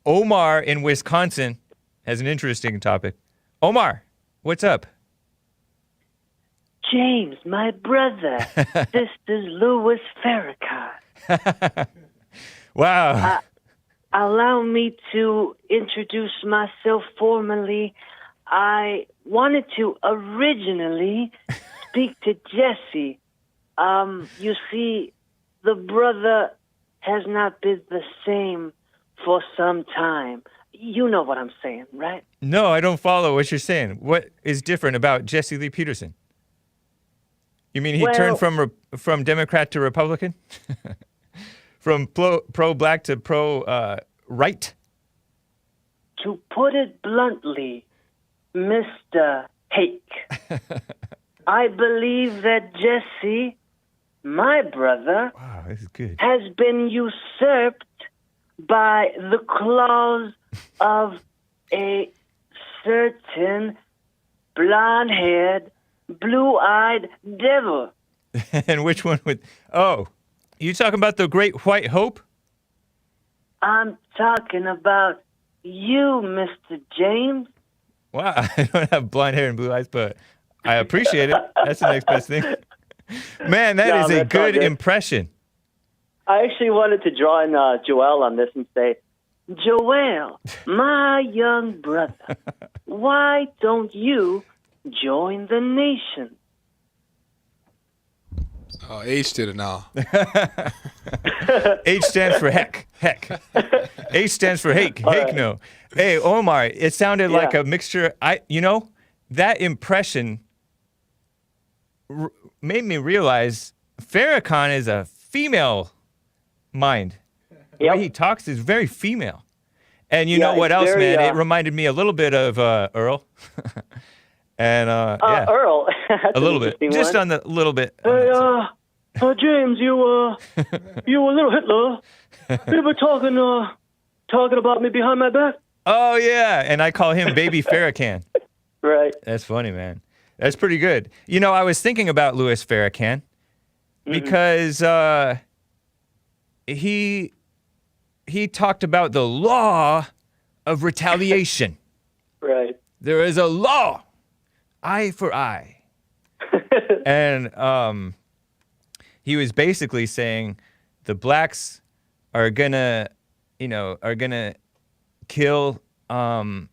Omar in Wisconsin has an interesting topic. Omar, what's up? James, my brother. This is Louis Farrakhan. Wow. Allow me to introduce myself formally. I wanted to originally speak to Jesse. You see, the brother has not been the same for some time. You know what I'm saying, right? No, I don't follow what you're saying. What is different about Jesse Lee Peterson? You mean he turned from Democrat to Republican? From pro-black to pro-right? To put it bluntly, Mr. Hake, I believe that Jesse, my brother, wow, this is good, has been usurped by the claws of a certain blonde-haired, blue-eyed devil. And which one would... Oh, you talking about the Great White Hope? I'm talking about you, Mr. James. Wow, I don't have blonde hair and blue eyes, but I appreciate it. That's the next best thing. Man, that is a good impression. I actually wanted to draw in Joel on this and say, Joel, my young brother, why don't you join the nation? Oh, H did it now. H stands for heck. Heck. H stands for hake. Hake, no. Hey, Omar, it sounded like a mixture. That impression made me realize Farrakhan is a female mind. The way he talks is very female. And you know what else, man? It reminded me a little bit of Earl. And Earl, a little bit, just on the little bit. Hey, James, you a little Hitler. You were talking about me behind my back. Oh yeah, and I call him Baby Farrakhan. Right. That's funny, man. That's pretty good. You know, I was thinking about Louis Farrakhan because he talked about the law of retaliation. Right. There is a law. Eye for eye. And he was basically saying the blacks are gonna kill a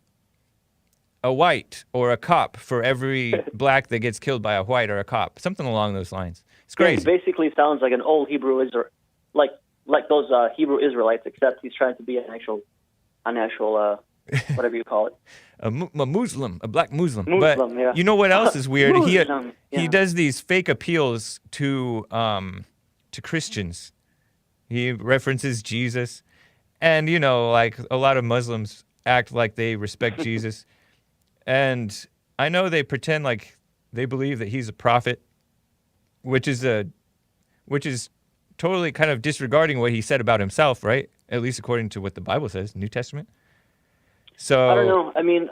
white or a cop for every black that gets killed by a white or a cop. Something along those lines. It's crazy. It basically sounds like an old Hebrew Israel, like those Hebrew Israelites, except he's trying to be an actual whatever you call it. A Muslim, a black Muslim. Muslim, but yeah. you know what else is weird? He yeah. does these fake appeals to Christians. He references Jesus, and like a lot of Muslims act like they respect Jesus, and I know they pretend like they believe that he's a prophet, which is totally kind of disregarding what he said about himself, right? At least according to what the Bible says, New Testament. So I don't know. I mean,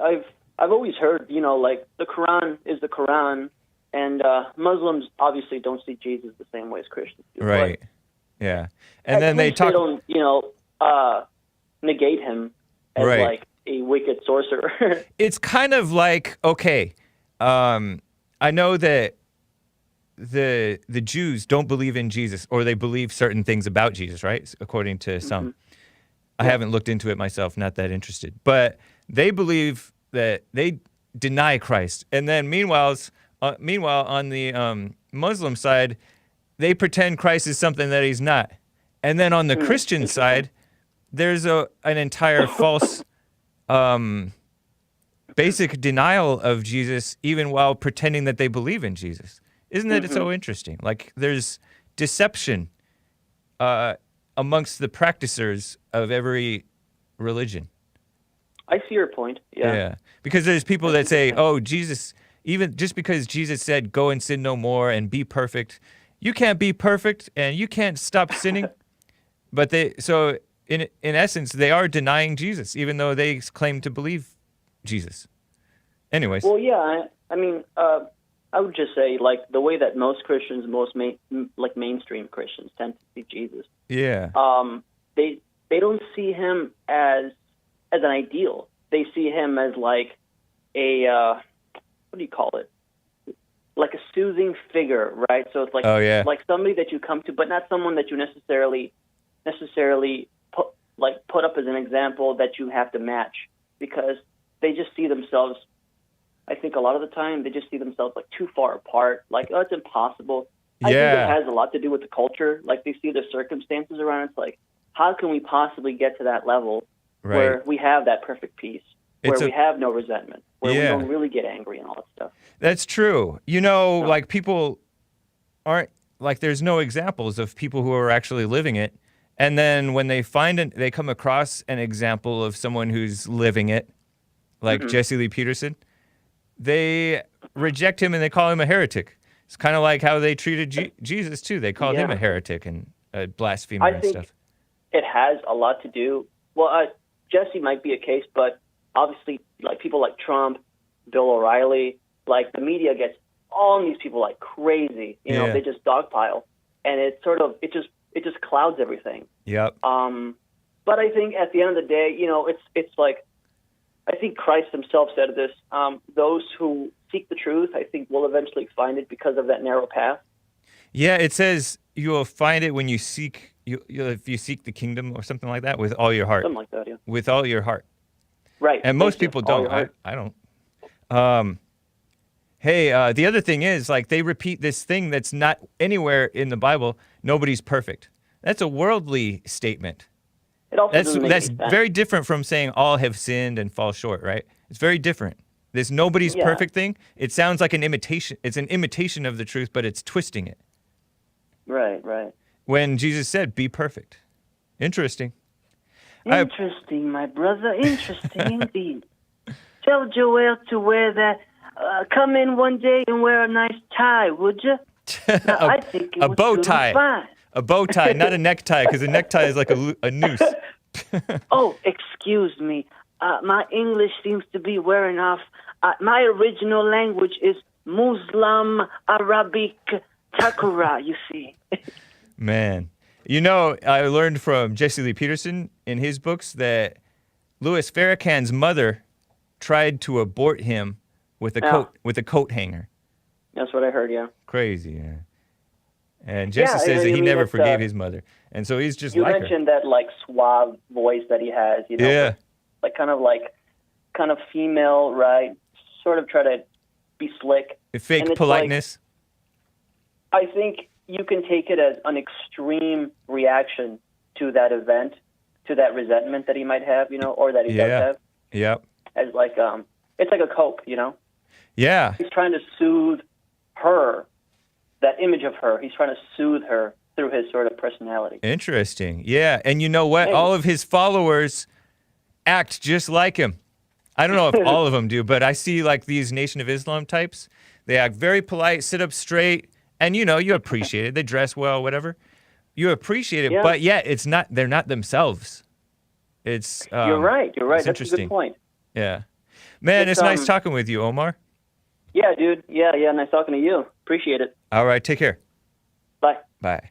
I've always heard, like the Quran is the Quran, and Muslims obviously don't see Jesus the same way as Christians do. Right. Yeah. And then they talk. They don't, negate him as like a wicked sorcerer. It's kind of like, okay, I know that the Jews don't believe in Jesus, or they believe certain things about Jesus, right? According to some. Mm-hmm. I haven't looked into it myself, not that interested. But they believe that they deny Christ. And then meanwhile, on the Muslim side, they pretend Christ is something that he's not. And then on the Christian side, there's an entire false basic denial of Jesus, even while pretending that they believe in Jesus. Isn't that so interesting? Like, there's deception amongst the practicers of every religion. I see your point. Yeah. Because there's people that say, oh, Jesus, even just because Jesus said, go and sin no more and be perfect, you can't be perfect and you can't stop sinning. But in essence, they are denying Jesus, even though they claim to believe Jesus. Anyways. Well, yeah, I mean, I would just say, like, the way that most Christians, mainstream Christians tend to see Jesus. Yeah. They don't see him as as an ideal. They see him as like a what do you call it? Like a soothing figure, right? So it's like like somebody that you come to, but not someone that you necessarily put up as an example that you have to match, because they just see themselves. I think a lot of the time they just see themselves like too far apart. Like, oh, it's impossible. I think it has a lot to do with the culture. Like, they see the circumstances around. It's like, how can we possibly get to that level where we have that perfect peace, where we have no resentment, where we don't really get angry and all that stuff? That's true. You know, like, people aren't, like, there's no examples of people who are actually living it. And then when they they come across an example of someone who's living it, like Jesse Lee Peterson, they reject him and they call him a heretic. It's kind of like how they treated Jesus, too. They called him a heretic and a blasphemer and stuff. It has a lot to do. Well, Jesse might be a case, but obviously, like, people like Trump, Bill O'Reilly, like, the media gets all these people like crazy. You know, they just dogpile, and it just clouds everything. Yep. But I think at the end of the day, you know, it's like, I think Christ himself said this, those who seek the truth, I think, will eventually find it because of that narrow path. Yeah, it says you will find it when you seek, if you seek the kingdom or something like that with all your heart. Something like that, yeah. With all your heart. Right. And most people don't. I don't. Hey, the other thing is, like, they repeat this thing that's not anywhere in the Bible. Nobody's perfect. That's a worldly statement. It also doesn't make that's any sense. very different from saying all have sinned and fall short, right? It's very different. This nobody's perfect thing, it sounds like an imitation. It's an imitation of the truth, but it's twisting it. Right. When Jesus said, be perfect. Interesting. Interesting, my brother. Interesting indeed. Tell Joel to wear that. Come in one day and wear a nice tie, would you? I think it a bow tie. Fine. A bow tie, not a necktie, because a necktie is like a noose. Oh, excuse me. My English seems to be wearing off. My original language is Muslim Arabic Takura, you see. Man. You know, I learned from Jesse Lee Peterson in his books that Louis Farrakhan's mother tried to abort him with a coat hanger. That's what I heard, yeah. Crazy, yeah. And Jesse says that he never forgave his mother. And so he's just like her. You mentioned that, like, suave voice that he has, you know? Yeah. Like, kind of female, right? Sort of try to be slick. Fake politeness. Like, I think you can take it as an extreme reaction to that event, to that resentment that he might have, you know, or that he does have. Yep. As like, it's like a cope, you know? Yeah. He's trying to soothe her, that image of her. He's trying to soothe her through his sort of personality. Interesting. Yeah. And you know what? Hey. All of his followers act just like him. I don't know if all of them do, but I see like these Nation of Islam types. They act very polite, sit up straight, and you know, you appreciate it. They dress well, whatever. You appreciate it, but it's not, they're not themselves. It's You're right. That's interesting. a good point. Yeah. Man, it's nice talking with you, Omar. Yeah, dude. Yeah, nice talking to you. Appreciate it. All right, take care. Bye. Bye.